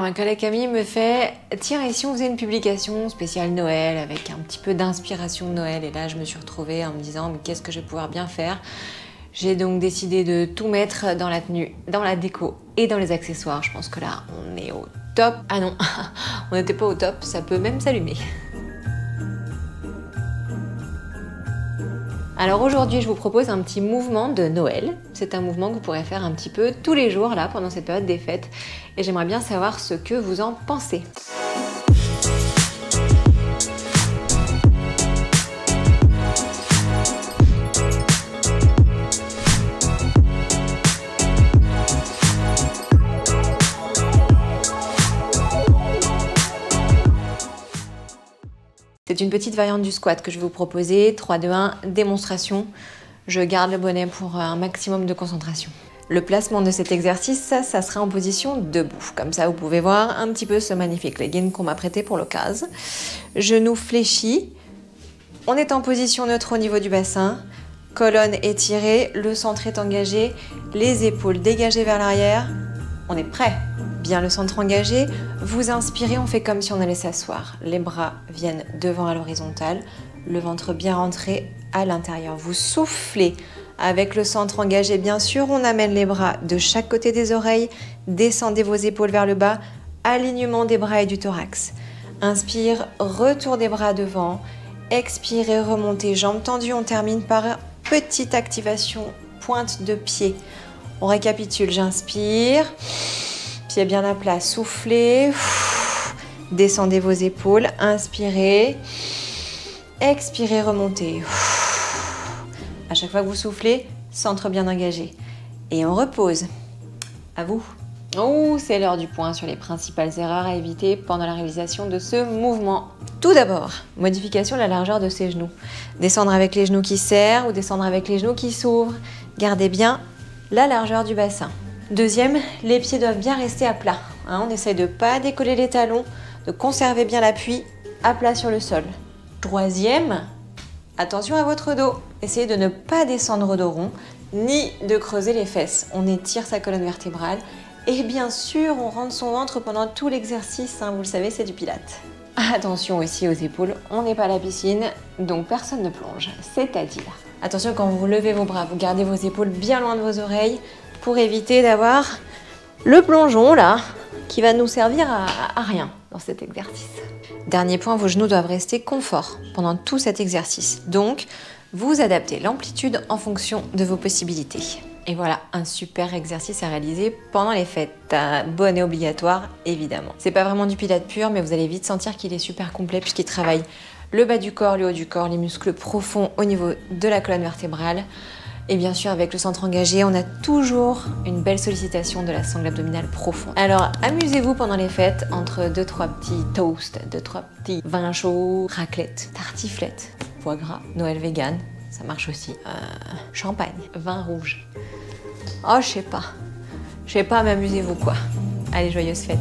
ma collègue Camille me fait « Tiens, et si on faisait une publication spéciale Noël avec un petit peu d'inspiration de Noël ?» Et là, je me suis retrouvée en me disant « Mais qu'est-ce que je vais pouvoir bien faire ?» J'ai donc décidé de tout mettre dans la tenue, dans la déco et dans les accessoires. Je pense que là, on est au top. Ah non, on n'était pas au top, ça peut même s'allumer. Alors aujourd'hui, je vous propose un petit mouvement de Noël. C'est un mouvement que vous pourrez faire un petit peu tous les jours là pendant cette période des fêtes. Et j'aimerais bien savoir ce que vous en pensez. C'est une petite variante du squat que je vais vous proposer. 3, 2, 1, démonstration. Je garde le bonnet pour un maximum de concentration. Le placement de cet exercice, ça sera en position debout. Comme ça, vous pouvez voir un petit peu ce magnifique legging qu'on m'a prêté pour l'occasion. Genoux fléchis. On est en position neutre au niveau du bassin. Colonne étirée, le centre est engagé, les épaules dégagées vers l'arrière. On est prêt. Bien le centre engagé, vous inspirez, on fait comme si on allait s'asseoir. Les bras viennent devant à l'horizontale, le ventre bien rentré à l'intérieur. Vous soufflez avec le centre engagé, bien sûr, on amène les bras de chaque côté des oreilles, descendez vos épaules vers le bas, alignement des bras et du thorax. Inspire, retour des bras devant, expirez, remontez, jambes tendues, on termine par petite activation, pointe de pied. On récapitule, j'inspire. Pied bien à plat, soufflez, descendez vos épaules, inspirez, expirez, remontez. À chaque fois que vous soufflez, centre bien engagé. Et on repose. À vous. Oh, c'est l'heure du point sur les principales erreurs à éviter pendant la réalisation de ce mouvement. Tout d'abord, modification de la largeur de ses genoux. Descendre avec les genoux qui serrent ou descendre avec les genoux qui s'ouvrent. Gardez bien la largeur du bassin. Deuxième, les pieds doivent bien rester à plat. On essaye de ne pas décoller les talons, de conserver bien l'appui à plat sur le sol. Troisième, attention à votre dos. Essayez de ne pas descendre dos rond, ni de creuser les fesses. On étire sa colonne vertébrale. Et bien sûr, on rentre son ventre pendant tout l'exercice. Vous le savez, c'est du pilates. Attention aussi aux épaules, on n'est pas à la piscine, donc personne ne plonge. C'est-à-dire, attention quand vous levez vos bras, vous gardez vos épaules bien loin de vos oreilles, pour éviter d'avoir le plongeon là qui va nous servir à rien dans cet exercice. Dernier point, vos genoux doivent rester confort pendant tout cet exercice. Donc, vous adaptez l'amplitude en fonction de vos possibilités. Et voilà, un super exercice à réaliser pendant les fêtes. Bonnet obligatoire, évidemment. C'est pas vraiment du pilates pur, mais vous allez vite sentir qu'il est super complet puisqu'il travaille le bas du corps, le haut du corps, les muscles profonds au niveau de la colonne vertébrale. Et bien sûr, avec le centre engagé, on a toujours une belle sollicitation de la sangle abdominale profonde. Alors, amusez-vous pendant les fêtes entre 2-3 petits toasts, 2-3 petits vins chauds, raclette, tartiflette, foie gras, Noël vegan, ça marche aussi. Champagne, vin rouge. Oh, je sais pas, mais amusez-vous quoi. Allez, joyeuses fêtes.